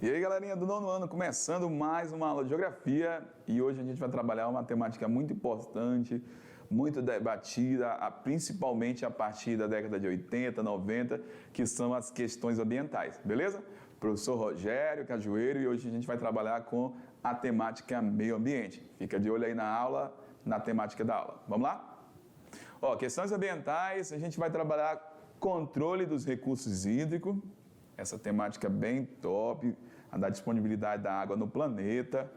E aí, galerinha do nono ano, começando mais uma aula de geografia, e hoje a gente vai trabalhar uma temática muito importante, muito debatida, principalmente a partir da década de 80, 90, que são as questões ambientais, beleza? Professor Rogério Cajueiro, e hoje a gente vai trabalhar com a temática meio ambiente. Fica de olho aí na aula, na temática da aula. Vamos lá? Ó, questões ambientais, a gente vai trabalhar controle dos recursos hídricos, essa temática bem top, a da disponibilidade da água no planeta.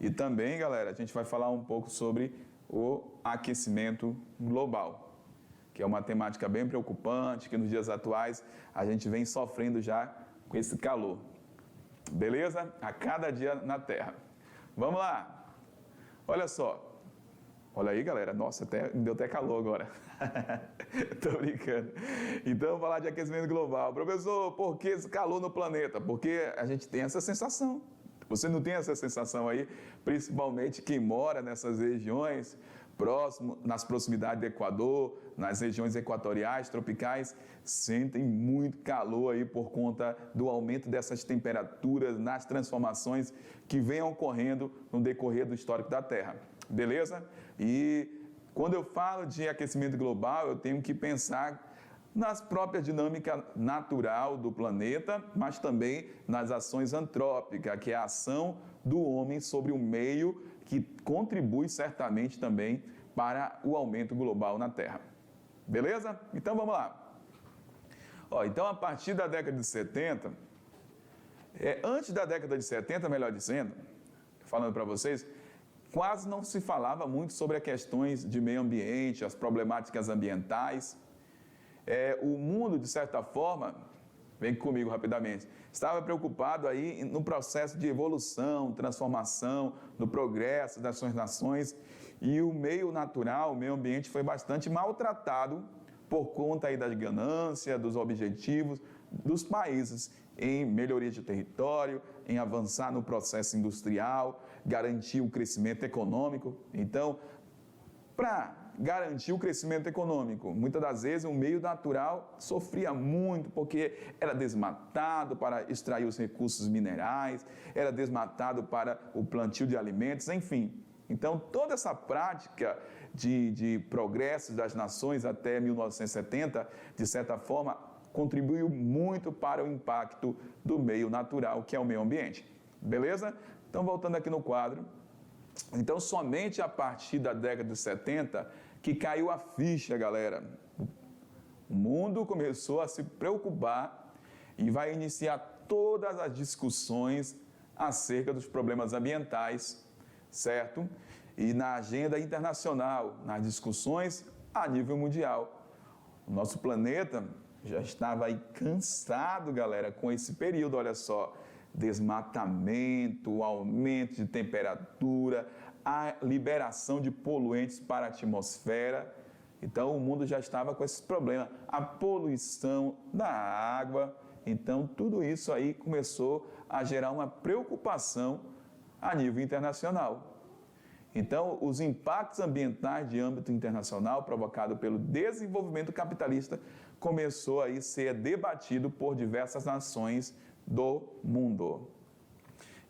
E também, galera, a gente vai falar um pouco sobre o aquecimento global, que é uma temática bem preocupante, que nos dias atuais a gente vem sofrendo já com esse calor. Beleza? A cada dia na Terra. Vamos lá. Olha só. Olha aí, galera. Nossa, deu até calor agora. Tô brincando. Então, vamos falar de aquecimento global. Professor, por que esse calor no planeta? Porque a gente tem essa sensação. Você não tem essa sensação aí? Principalmente quem mora nessas regiões, nas proximidades do Equador, nas regiões equatoriais, tropicais, sentem muito calor aí por conta do aumento dessas temperaturas, nas transformações que vêm ocorrendo no decorrer do histórico da Terra. Beleza? E quando eu falo de aquecimento global, eu tenho que pensar nas próprias dinâmicas natural do planeta, mas também nas ações antrópicas, que é a ação do homem sobre o meio, que contribui certamente também para o aumento global na Terra. Beleza? Então vamos lá. Ó, então, a partir da década de 70, antes da década de 70, melhor dizendo, falando para vocês, quase não se falava muito sobre as questões de meio ambiente, as problemáticas ambientais. O mundo, de certa forma, vem comigo rapidamente, estava preocupado aí no processo de evolução, transformação, do progresso das suas nações, e o meio natural, o meio ambiente foi bastante maltratado por conta aí da ganância, dos objetivos dos países em melhoria de território, em avançar no processo industrial, garantir o crescimento econômico. Então, para garantir o crescimento econômico, muitas das vezes o meio natural sofria muito, porque era desmatado para extrair os recursos minerais, era desmatado para o plantio de alimentos, enfim. Então, toda essa prática de progresso das nações até 1970, de certa forma, contribuiu muito para o impacto do meio natural, que é o meio ambiente. Beleza? Então, voltando aqui no quadro. Então, somente a partir da década de 70 que caiu a ficha, galera. O mundo começou a se preocupar e vai iniciar todas as discussões acerca dos problemas ambientais, certo? E na agenda internacional, nas discussões a nível mundial. O nosso planeta já estava aí cansado, galera, com esse período, olha só. Desmatamento, aumento de temperatura, a liberação de poluentes para a atmosfera. Então, o mundo já estava com esses problemas. A poluição da água. Então, tudo isso aí começou a gerar uma preocupação a nível internacional. Então, os impactos ambientais de âmbito internacional provocado pelo desenvolvimento capitalista começou a ser debatido por diversas nações do mundo.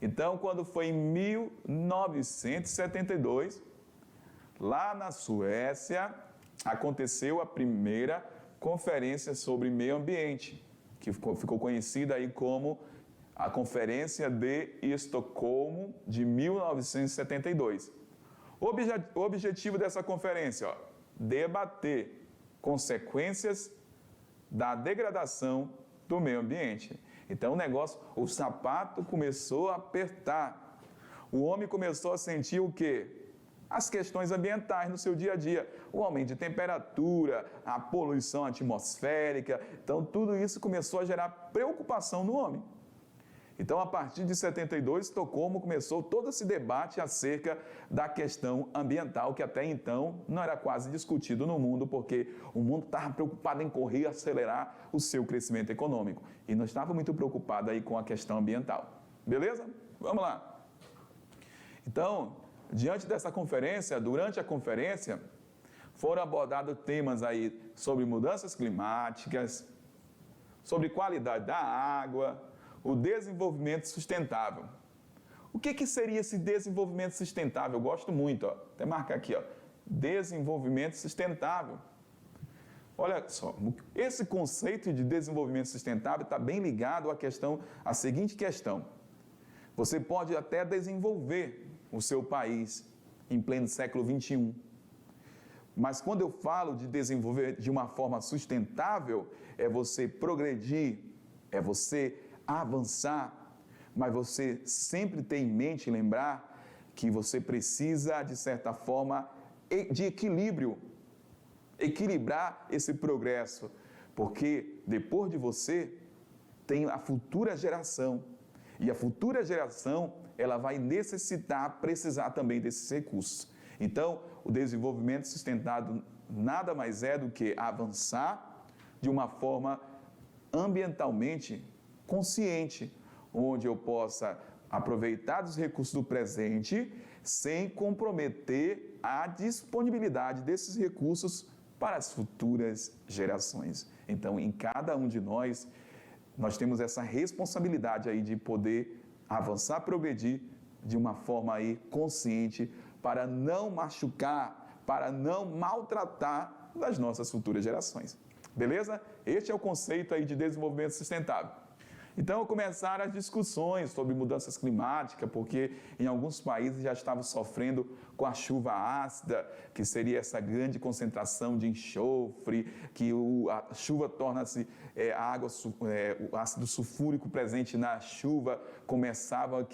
Então, quando foi em 1972, lá na Suécia, aconteceu a primeira conferência sobre meio ambiente, que ficou conhecida aí como a Conferência de Estocolmo de 1972. O objetivo dessa conferência, debater consequências da degradação do meio ambiente. Então o sapato começou a apertar. O homem começou a sentir o quê? As questões ambientais no seu dia a dia. O aumento de temperatura, a poluição atmosférica. Então tudo isso começou a gerar preocupação no homem. Então, a partir de 72, Estocolmo começou todo esse debate acerca da questão ambiental, que até então não era quase discutido no mundo, porque o mundo estava preocupado em correr e acelerar o seu crescimento econômico. E não estava muito preocupado aí com a questão ambiental. Beleza? Vamos lá. Então, diante dessa conferência, durante a conferência, foram abordados temas aí sobre mudanças climáticas, sobre qualidade da água, o desenvolvimento sustentável. O que seria esse desenvolvimento sustentável? Eu gosto muito, ó. Até marcar aqui, ó. Desenvolvimento sustentável. Olha só, esse conceito de desenvolvimento sustentável está bem ligado à seguinte questão. Você pode até desenvolver o seu país em pleno século XXI. Mas quando eu falo de desenvolver de uma forma sustentável, é você progredir, é você avançar, mas você sempre ter em mente e lembrar que você precisa, de certa forma, de equilíbrio, equilibrar esse progresso, porque depois de você tem a futura geração, e a futura geração ela vai precisar também desses recursos. Então, o desenvolvimento sustentável nada mais é do que avançar de uma forma ambientalmente consciente, onde eu possa aproveitar dos recursos do presente sem comprometer a disponibilidade desses recursos para as futuras gerações. Então, em cada um de nós temos essa responsabilidade aí de poder avançar, progredir de uma forma aí consciente para não machucar, para não maltratar as nossas futuras gerações. Beleza? Este é o conceito aí de desenvolvimento sustentável. Então, começaram as discussões sobre mudanças climáticas, porque em alguns países já estavam sofrendo com a chuva ácida, que seria essa grande concentração de enxofre, que a chuva torna-se o ácido sulfúrico presente na chuva começava a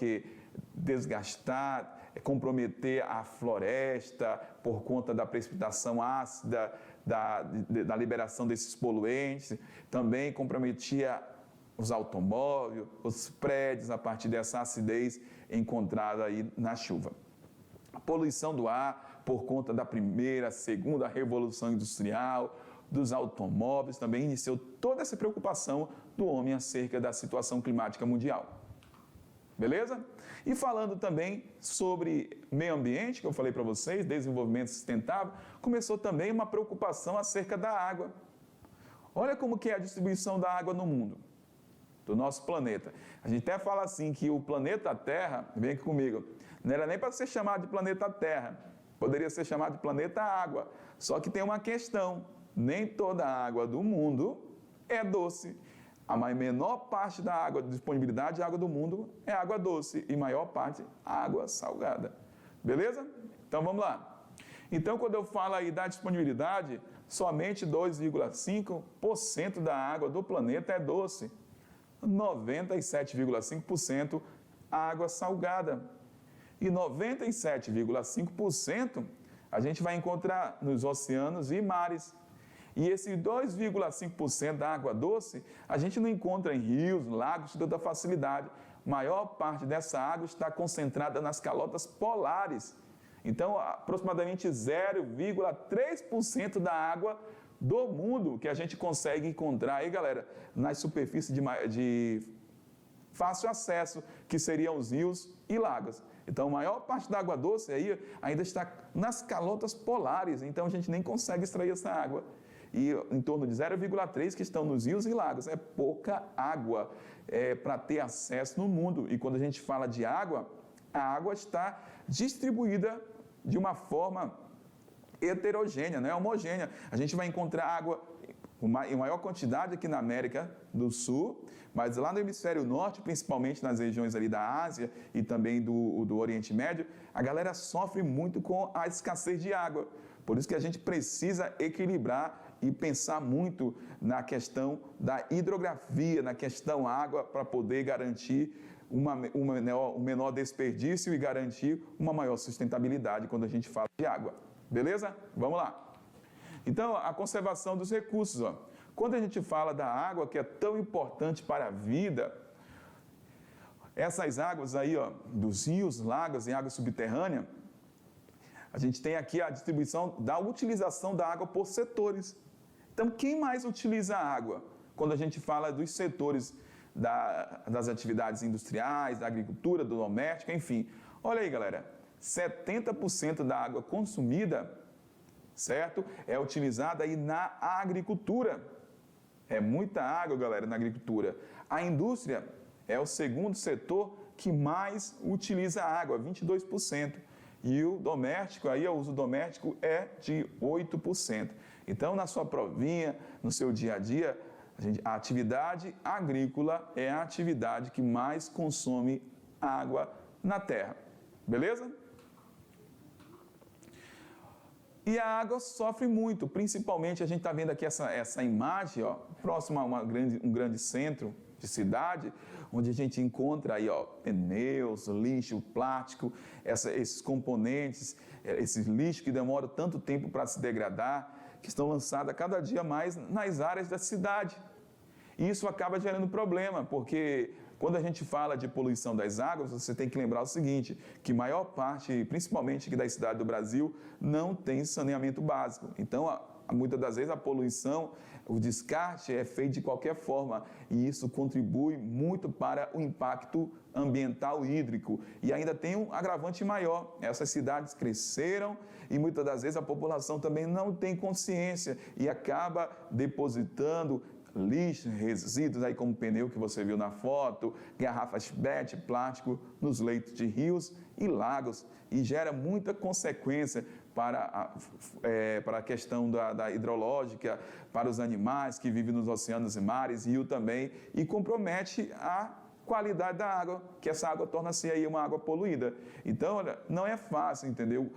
desgastar, comprometer a floresta por conta da precipitação ácida, da liberação desses poluentes, também comprometia os automóveis, os prédios, a partir dessa acidez encontrada aí na chuva. A poluição do ar, por conta da primeira, segunda revolução industrial, dos automóveis, também iniciou toda essa preocupação do homem acerca da situação climática mundial. Beleza? E falando também sobre meio ambiente, que eu falei para vocês, desenvolvimento sustentável, começou também uma preocupação acerca da água. Olha como que é a distribuição da água no mundo, do nosso planeta. A gente até fala assim que o planeta Terra, vem aqui comigo, não era nem para ser chamado de planeta Terra, poderia ser chamado de planeta Água. Só que tem uma questão, nem toda a água do mundo é doce. A menor parte da água, disponibilidade de água do mundo é água doce e maior parte água salgada. Beleza? Então vamos lá. Então quando eu falo aí da disponibilidade, somente 2,5% da água do planeta é doce. 97,5% água salgada. E 97,5% a gente vai encontrar nos oceanos e mares. E esse 2,5% da água doce, a gente não encontra em rios, lagos, com tanta facilidade. A maior parte dessa água está concentrada nas calotas polares. Então, aproximadamente 0,3% da água do mundo que a gente consegue encontrar aí, galera, nas superfícies de fácil acesso, que seriam os rios e lagos. Então, a maior parte da água doce aí ainda está nas calotas polares, então a gente nem consegue extrair essa água. E em torno de 0,3% que estão nos rios e lagos. É pouca água para ter acesso no mundo. E quando a gente fala de água, a água está distribuída de uma forma heterogênea, não é homogênea. A gente vai encontrar água em maior quantidade aqui na América do Sul, mas lá no hemisfério norte, principalmente nas regiões ali da Ásia e também do Oriente Médio, a galera sofre muito com a escassez de água. Por isso que a gente precisa equilibrar e pensar muito na questão da hidrografia, na questão água, para poder garantir um menor desperdício e garantir uma maior sustentabilidade quando a gente fala de água. Beleza? Vamos lá. Então, a conservação dos recursos. Ó. Quando a gente fala da água, que é tão importante para a vida, essas águas aí, ó, dos rios, lagos e água subterrânea, a gente tem aqui a distribuição da utilização da água por setores. Então, quem mais utiliza a água? Quando a gente fala dos setores das atividades industriais, da agricultura, do doméstico, enfim. Olha aí, galera, 70% da água consumida, certo? É utilizada aí na agricultura. É muita água, galera, na agricultura. A indústria é o segundo setor que mais utiliza água, 22%. E o doméstico, aí o uso doméstico é de 8%. Então, na sua provinha, no seu dia a dia, a atividade agrícola é a atividade que mais consome água na terra. Beleza? E a água sofre muito, principalmente a gente está vendo aqui essa imagem, ó, próximo a um grande centro de cidade, onde a gente encontra aí, ó, pneus, lixo, plástico, esses componentes, esses lixos que demoram tanto tempo para se degradar, que estão lançados cada dia mais nas áreas da cidade. E isso acaba gerando problema, porque quando a gente fala de poluição das águas, você tem que lembrar o seguinte, que maior parte, principalmente aqui das cidades do Brasil, não tem saneamento básico. Então, muitas das vezes a poluição, o descarte é feito de qualquer forma e isso contribui muito para o impacto ambiental hídrico. E ainda tem um agravante maior, essas cidades cresceram e muitas das vezes a população também não tem consciência e acaba depositando lixo, resíduos, aí como pneu que você viu na foto, garrafas PET, plástico, nos leitos de rios e lagos e gera muita consequência para a questão da hidrológica, para os animais que vivem nos oceanos e mares, rio também, e compromete a qualidade da água, que essa água torna-se aí uma água poluída. Então, olha, não é fácil, entendeu?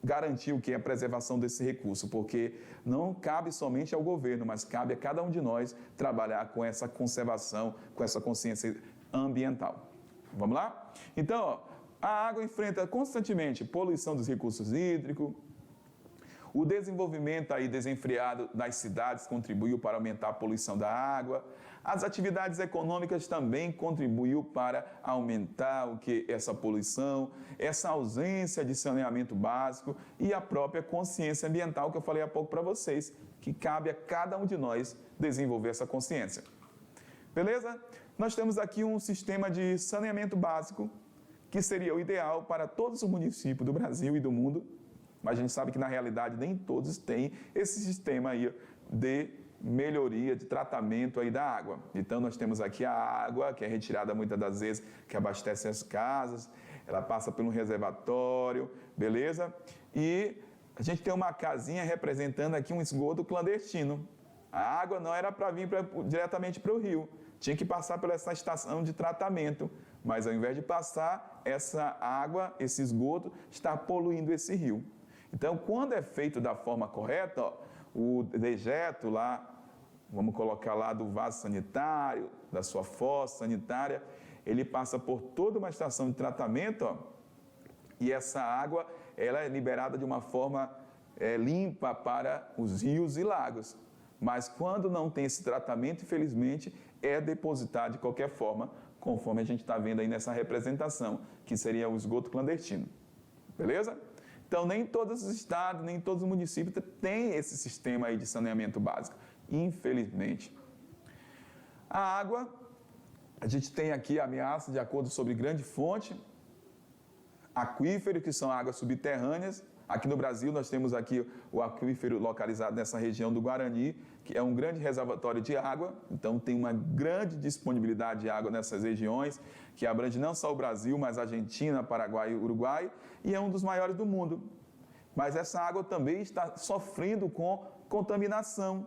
Garantir o que é a preservação desse recurso, porque não cabe somente ao governo, mas cabe a cada um de nós trabalhar com essa conservação, com essa consciência ambiental. Vamos lá? Então, ó, a água enfrenta constantemente poluição dos recursos hídricos, o desenvolvimento aí desenfreado das cidades contribuiu para aumentar a poluição da água, as atividades econômicas também contribuiu para aumentar essa poluição, essa ausência de saneamento básico e a própria consciência ambiental que eu falei há pouco para vocês, que cabe a cada um de nós desenvolver essa consciência. Beleza? Nós temos aqui um sistema de saneamento básico que seria o ideal para todos os municípios do Brasil e do mundo, mas a gente sabe que na realidade nem todos têm esse sistema aí de melhoria, de tratamento aí da água. Então nós temos aqui a água, que é retirada muitas das vezes, que abastece as casas, ela passa por um reservatório, beleza? E a gente tem uma casinha representando aqui um esgoto clandestino. A água não era para vir diretamente para o rio, tinha que passar por essa estação de tratamento, mas ao invés de passar, essa água, esse esgoto, está poluindo esse rio. Então, quando é feito da forma correta, ó, o dejeto lá, vamos colocar lá do vaso sanitário, da sua fossa sanitária, ele passa por toda uma estação de tratamento, ó, e essa água ela é liberada de uma forma limpa para os rios e lagos. Mas quando não tem esse tratamento, infelizmente, é depositado de qualquer forma, conforme a gente está vendo aí nessa representação, que seria o esgoto clandestino. Beleza? Então, nem todos os estados, nem todos os municípios têm esse sistema aí de saneamento básico, infelizmente. A água, a gente tem aqui ameaça de acordo sobre grande fonte, aquíferos, que são águas subterrâneas. Aqui no Brasil, nós temos aqui o aquífero localizado nessa região do Guarani, que é um grande reservatório de água, então tem uma grande disponibilidade de água nessas regiões, que abrange não só o Brasil, mas a Argentina, Paraguai e Uruguai, e é um dos maiores do mundo. Mas essa água também está sofrendo com contaminação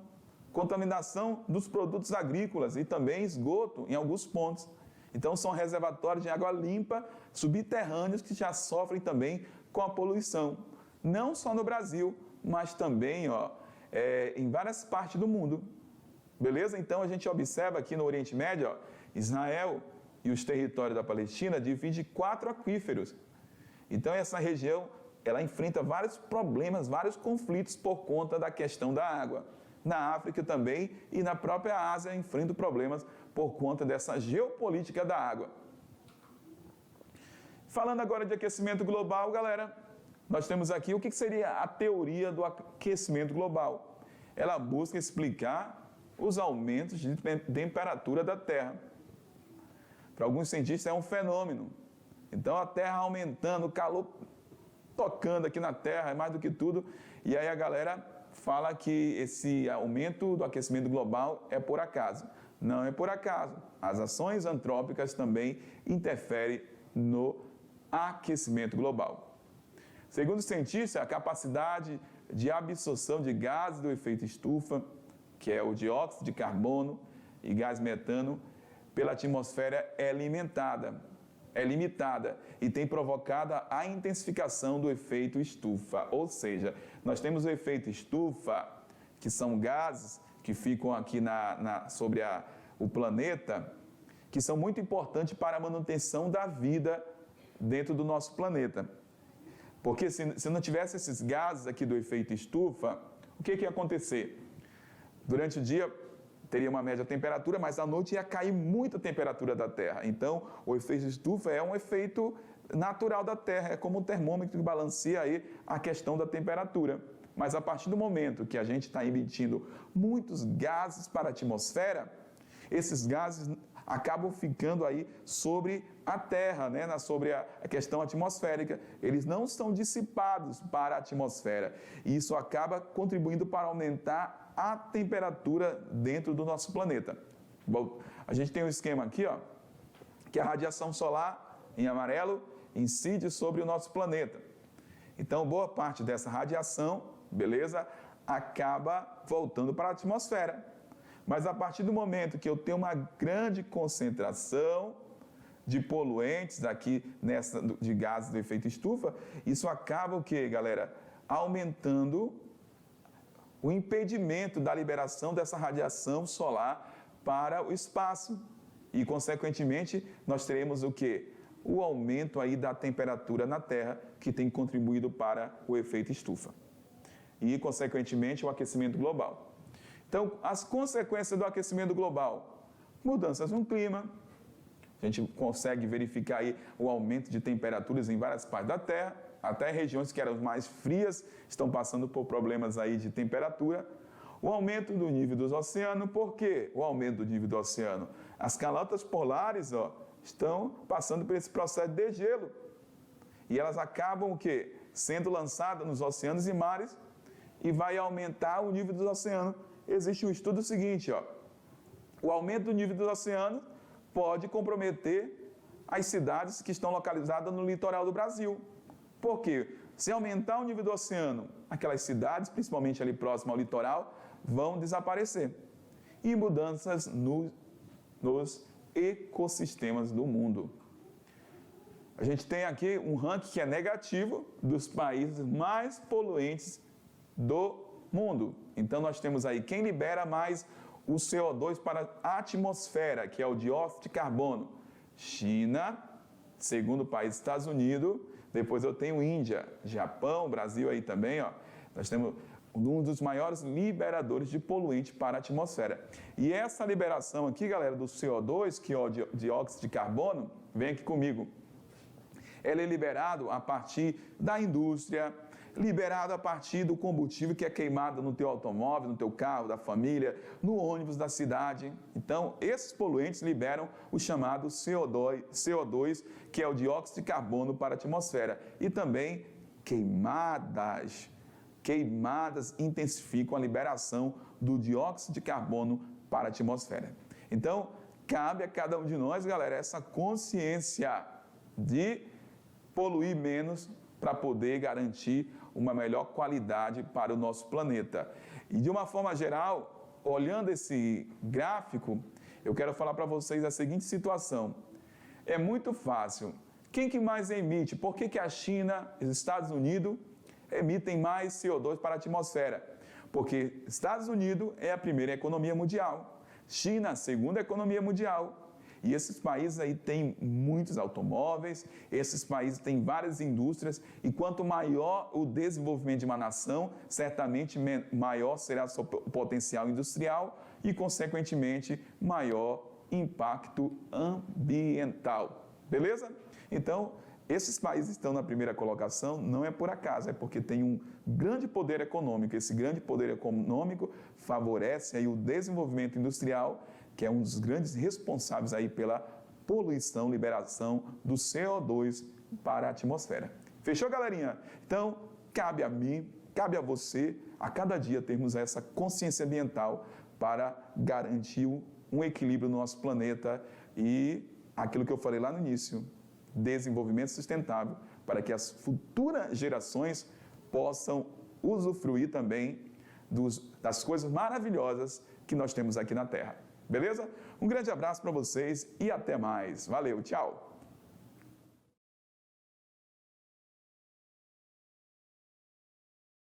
dos produtos agrícolas e também esgoto em alguns pontos. Então são reservatórios de água limpa, subterrâneos, que já sofrem também com a poluição. Não só no Brasil, mas também em várias partes do mundo. Beleza? Então a gente observa aqui no Oriente Médio, ó, Israel e os territórios da Palestina dividem 4 aquíferos. Então essa região ela enfrenta vários problemas, vários conflitos por conta da questão da água. Na África também e na própria Ásia enfrenta problemas por conta dessa geopolítica da água. Falando agora de aquecimento global, galera, nós temos aqui o que seria a teoria do aquecimento global. Ela busca explicar os aumentos de temperatura da Terra. Para alguns cientistas é um fenômeno. Então a Terra aumentando, o calor tocando aqui na Terra, é mais do que tudo. E aí a galera fala que esse aumento do aquecimento global é por acaso. não é por acaso. As ações antrópicas também interferem no aquecimento global. Segundo os cientistas, a capacidade de absorção de gases do efeito estufa, que é o dióxido de carbono e gás metano, pela atmosfera é limitada e tem provocado a intensificação do efeito estufa. Ou seja, nós temos o efeito estufa, que são gases que ficam aqui sobre o planeta, que são muito importantes para a manutenção da vida dentro do nosso planeta. Porque se não tivesse esses gases aqui do efeito estufa, o que ia acontecer? Durante o dia teria uma média temperatura, mas à noite ia cair muito a temperatura da Terra. Então, o efeito estufa é um efeito natural da Terra, é como um termômetro que balanceia aí a questão da temperatura. Mas a partir do momento que a gente está emitindo muitos gases para a atmosfera, esses gases acabam ficando aí sobre a Terra, né? Sobre a questão atmosférica. Eles não são dissipados para a atmosfera. E isso acaba contribuindo para aumentar a temperatura dentro do nosso planeta. Bom, a gente tem um esquema aqui, ó, que a radiação solar, em amarelo, incide sobre o nosso planeta. Então, boa parte dessa radiação, beleza, acaba voltando para a atmosfera. Mas a partir do momento que eu tenho uma grande concentração de poluentes aqui de gases do efeito estufa, isso acaba o quê, galera? Aumentando o impedimento da liberação dessa radiação solar para o espaço. E, consequentemente, nós teremos o quê? O aumento aí da temperatura na Terra, que tem contribuído para o efeito estufa. E, consequentemente, o aquecimento global. Então, as consequências do aquecimento global: mudanças no clima. A gente consegue verificar aí o aumento de temperaturas em várias partes da Terra. Até regiões que eram mais frias estão passando por problemas aí de temperatura. O aumento do nível dos oceanos. Por quê o aumento do nível do oceano? As calotas polares, estão passando por esse processo de degelo. E elas acabam o quê? Sendo lançadas nos oceanos e mares e vai aumentar o nível dos oceanos. Existe um estudo seguinte, o aumento do nível dos oceanos pode comprometer as cidades que estão localizadas no litoral do Brasil. Por quê? Se aumentar o nível do oceano, aquelas cidades, principalmente ali próximo ao litoral, vão desaparecer. E mudanças nos ecossistemas do mundo. A gente tem aqui um ranking que é negativo dos países mais poluentes do mundo. Então, nós temos aí quem libera mais o CO2 para a atmosfera, que é o dióxido de carbono. China, segundo o país, Estados Unidos. Depois eu tenho Índia, Japão, Brasil aí também, Nós temos um dos maiores liberadores de poluente para a atmosfera. E essa liberação aqui, galera, do CO2, que é o dióxido de carbono, vem aqui comigo. Ele é liberado a partir da indústria, liberado a partir do combustível que é queimado no teu automóvel, no teu carro, da família, no ônibus da cidade. Então, esses poluentes liberam o chamado CO2, que é o dióxido de carbono para a atmosfera. E também queimadas intensificam a liberação do dióxido de carbono para a atmosfera. Então, cabe a cada um de nós, galera, essa consciência de poluir menos para poder garantir uma melhor qualidade para o nosso planeta. E de uma forma geral, olhando esse gráfico, eu quero falar para vocês a seguinte situação. É muito fácil. Quem que mais emite? Por que a China e os Estados Unidos emitem mais CO2 para a atmosfera? Porque Estados Unidos é a primeira economia mundial, China a segunda economia mundial. E esses países aí têm muitos automóveis, esses países têm várias indústrias, e quanto maior o desenvolvimento de uma nação, certamente maior será seu potencial industrial e, consequentemente, maior impacto ambiental. Beleza? Então, esses países estão na primeira colocação, não é por acaso, é porque tem um grande poder econômico. Esse grande poder econômico favorece aí o desenvolvimento industrial, que é um dos grandes responsáveis aí pela poluição, liberação do CO2 para a atmosfera. Fechou, galerinha? Então, cabe a mim, cabe a você, a cada dia termos essa consciência ambiental para garantir um equilíbrio no nosso planeta e aquilo que eu falei lá no início, desenvolvimento sustentável, para que as futuras gerações possam usufruir também das coisas maravilhosas que nós temos aqui na Terra. Beleza? Um grande abraço para vocês e até mais. Valeu, tchau!